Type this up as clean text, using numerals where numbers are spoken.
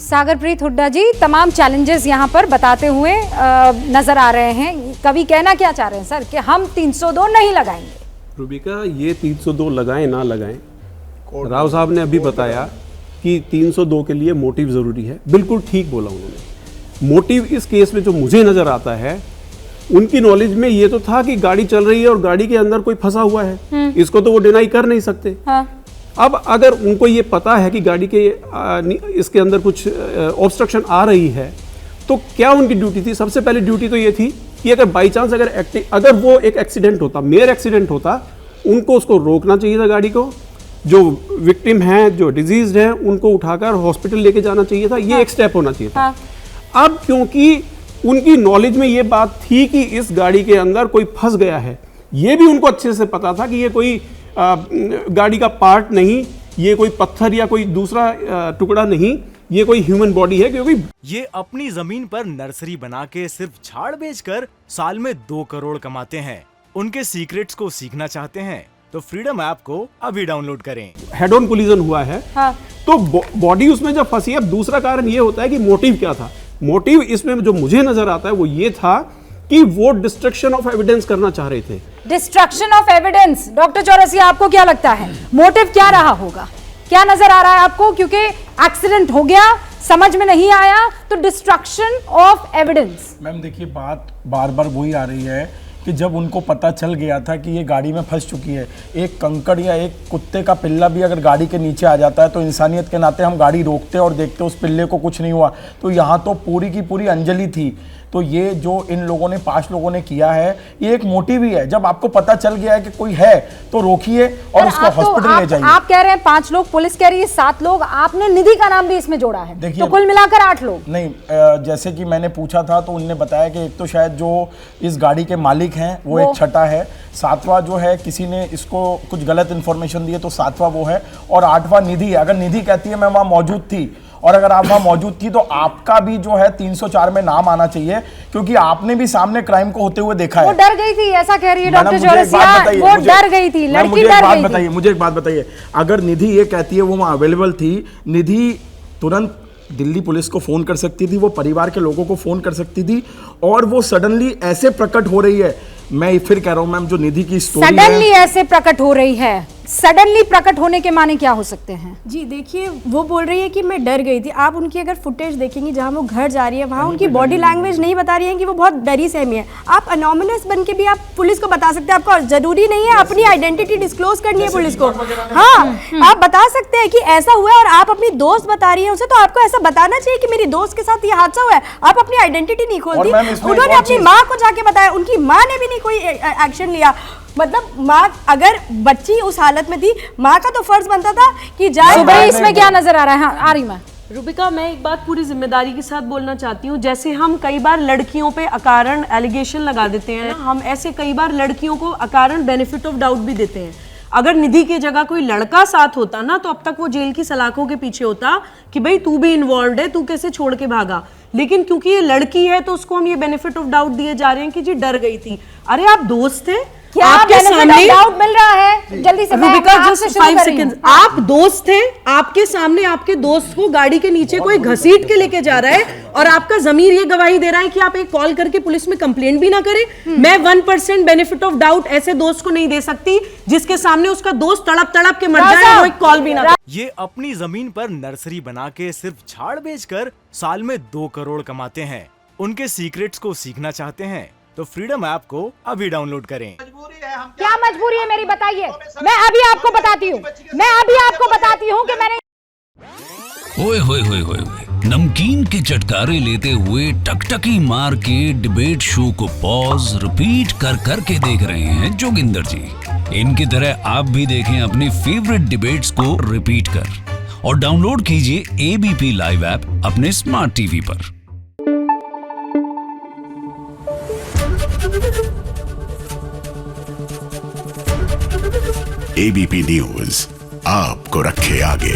सागरप्रीत हुड्डा जी तमाम चैलेंजेस यहाँ पर बताते हुए नजर आ रहे हैं। कवि कहना क्या चाह रहे हैं सर कि हम 302 नहीं लगाएंगे? रूबिका, ये 302 लगाएं ना लगाएं, राव साहब ने अभी बताया कि 302 के लिए मोटिव ज़रूरी है। बिल्कुल ठीक बोला उन्होंने। मोटिव इस केस में जो मुझे नज़र आता है, उनकी नॉलेज में ये तो था कि गाड़ी चल रही है और गाड़ी के अंदर कोई फंसा हुआ है, इसको तो वो डिनाई कर नहीं सकते। हाँ। अब अगर उनको ये पता है कि गाड़ी के इसके अंदर कुछ ऑब्स्ट्रक्शन आ रही है, तो क्या उनकी ड्यूटी थी? सबसे पहले ड्यूटी तो ये थी कि अगर बाई चांस अगर वो एक एक्सीडेंट होता, मेयर एक्सीडेंट होता, उनको उसको रोकना चाहिए था। गाड़ी को, जो विक्टिम हैं, जो डिजीज हैं, उनको उठाकर हॉस्पिटल लेके जाना चाहिए था। ये एक स्टेप होना चाहिए था। अब क्योंकि उनकी नॉलेज में ये बात थी कि इस गाड़ी के अंदर कोई फंस गया है, ये भी उनको अच्छे से पता था कि ये कोई गाड़ी का पार्ट नहीं, ये कोई पत्थर या कोई दूसरा टुकड़ा नहीं, ये कोई ह्यूमन बॉडी है। क्योंकि ये अपनी जमीन पर नर्सरी बना के सिर्फ झाड़ बेचकर साल में 2 करोड़ कमाते हैं। उनके सीक्रेट्स को सीखना चाहते हैं तो फ्रीडम ऐप को अभी डाउनलोड करें। हेड ऑन कोलिजन हुआ है। हाँ। तो बॉडी उसमें जब फंसी है। अब दूसरा कारण ये होता है कि मोटिव क्या था। मोटिव इसमें जो मुझे नजर आता है वो ये था कि वो डिस्ट्रक्शन ऑफ एविडेंस करना चाह रहे थे। Destruction of evidence, doctor Chaurasia, आपको क्या लगता है मोटिव क्या रहा होगा? क्या नजर आ रहा है आपको? क्योंकि एक्सीडेंट हो गया, समझ में नहीं आया, तो डिस्ट्रक्शन ऑफ एविडेंस। मैम देखिए, बात बार बार वही आ रही है कि जब उनको पता चल गया था कि ये गाड़ी में फंस चुकी है, एक कंकड़ या एक कुत्ते का पिल्ला भी अगर गाड़ी के नीचे आ जाता है तो इंसानियत के नाते हम गाड़ी रोकते और देखते उस पिल्ले को कुछ नहीं हुआ। तो यहाँ तो पूरी की पूरी अंजलि थी। तो ये जो इन लोगों ने 5 लोगों ने किया है, ये एक मोटिव ही है। जब आपको पता चल गया है कि कोई है तो रोकिए और उसको हॉस्पिटल ले जाइए। आप कह रहे हैं 5 लोग, पुलिस कह रही है 7 लोग, आपने निधि का नाम भी इसमें जोड़ा है, तो कुल मिलाकर 8 लोग। नहीं, जैसे कि मैंने पूछा था तो उन्होंने बताया कि एक तो शायद जो इस गाड़ी के मालिक हैं वो एक छठा है, 7वां जो है किसी ने इसको कुछ गलत इन्फॉर्मेशन दी है तो 7वां वो है, और 8वां निधि है। अगर निधि कहती है मैं वहां मौजूद थी, और अगर आप वहां मौजूद थी तो आपका भी जो है 304 में नाम आना चाहिए, क्योंकि आपने भी सामने क्राइम को होते हुए देखा है। वो डर गई थी, ऐसा कह रही है डॉक्टर चौरसिया, वो डर गई थी, लड़की डर गई थी। मुझे एक बात बताइए, अगर निधि ये कहती है वो वहां अवेलेबल थी, निधि तुरंत दिल्ली पुलिस को फोन कर सकती थी, वो परिवार के लोगों को फोन कर सकती थी, और वो सडनली ऐसे प्रकट हो रही है। मैं फिर कह रहा हूं मैम, जो निधि की स्टोरी है, सडनली ऐसे प्रकट हो रही है। सडनली प्रकट होने के माने क्या हो सकते हैं? जी देखिए, वो बोल रही है कि मैं डर गई थी। आप उनकी अगर फुटेज देखेंगी जहां वो घर जा रही है, वहां उनकी बॉडी लैंग्वेज नहीं बता रही है कि वो बहुत डरी सहमी है। आप अनोमिनस बन के भी आप पुलिस को बता सकते हैं, आपको जरूरी नहीं है अपनी आइडेंटिटी डिस्क्लोज करनी है पुलिस को। हाँ, आप बता सकते हैं कि ऐसा हुआ है, और आप अपनी दोस्त बता रही है उसे, तो आपको ऐसा बताना चाहिए कि मेरी दोस्त के साथ ये हादसा हुआ है। आप अपनी आइडेंटिटी नहीं खोलती। उन्होंने अपनी माँ को जाके बताया, उनकी माँ ने भी नहीं कोई एक्शन लिया। मतलब माँ, अगर बच्ची उस हालत में थी, माँ का तो फर्ज बनता था कि जाए। इसमें क्या नजर आ रहा है? हाँ, आ रही मैं। रूबिका, मैं एक बात पूरी जिम्मेदारी के साथ बोलना चाहती हूँ। जैसे हम कई बार लड़कियों पे अकारण एलिगेशन लगा देते हैं, हम ऐसे कई बार लड़कियों को अकारण बेनिफिट ऑफ डाउट भी देते हैं। अगर निधि की जगह कोई लड़का साथ होता ना, तो अब तक वो जेल की सलाखों के पीछे होता कि भाई तू भी इन्वॉल्व है, तू कैसे छोड़ के भागा। लेकिन क्योंकि ये लड़की है तो उसको हम ये बेनिफिट ऑफ डाउट दिए जा रहे हैं कि जी डर गई थी। अरे आप दोस्त थे, क्या आपके सामने डाउट मिल रहा है? जल्दी से रूबिका, जस्ट 5 सेकंड्स। आप दोस्त थे, आपके सामने आपके दोस्त को गाड़ी के नीचे कोई घसीट के लेके जा रहा है, और आपका जमीर ये गवाही दे रहा है कि आप एक कॉल करके पुलिस में कंप्लेंट भी ना करें। मैं 1% बेनिफिट ऑफ डाउट ऐसे दोस्त को नहीं दे सकती जिसके सामने उसका दोस्त तड़प तड़प के मर जाए, वो एक कॉल भी ना। ये अपनी जमीन पर नर्सरी बना के सिर्फ झाड़ बेचकर साल में 2 करोड़ कमाते हैं। उनके सीक्रेट्स को सीखना चाहते हैं तो फ्रीडम ऐप को अभी डाउनलोड करें। क्या मजबूरी है मेरी, बताइए। मैं अभी आपको बताती हूँ, कि मैंने ओए होए होए होए, नमकीन के चटकारे लेते हुए टकटकी मार के डिबेट शो को पॉज रिपीट कर करके देख रहे हैं जोगिंदर जी। इनकी तरह आप भी देखें अपनी फेवरेट डिबेट्स को रिपीट कर, और डाउनलोड कीजिए एबीपी लाइव ऐप अपने स्मार्ट टीवी पर। एबीपी न्यूज आपको रखे आगे।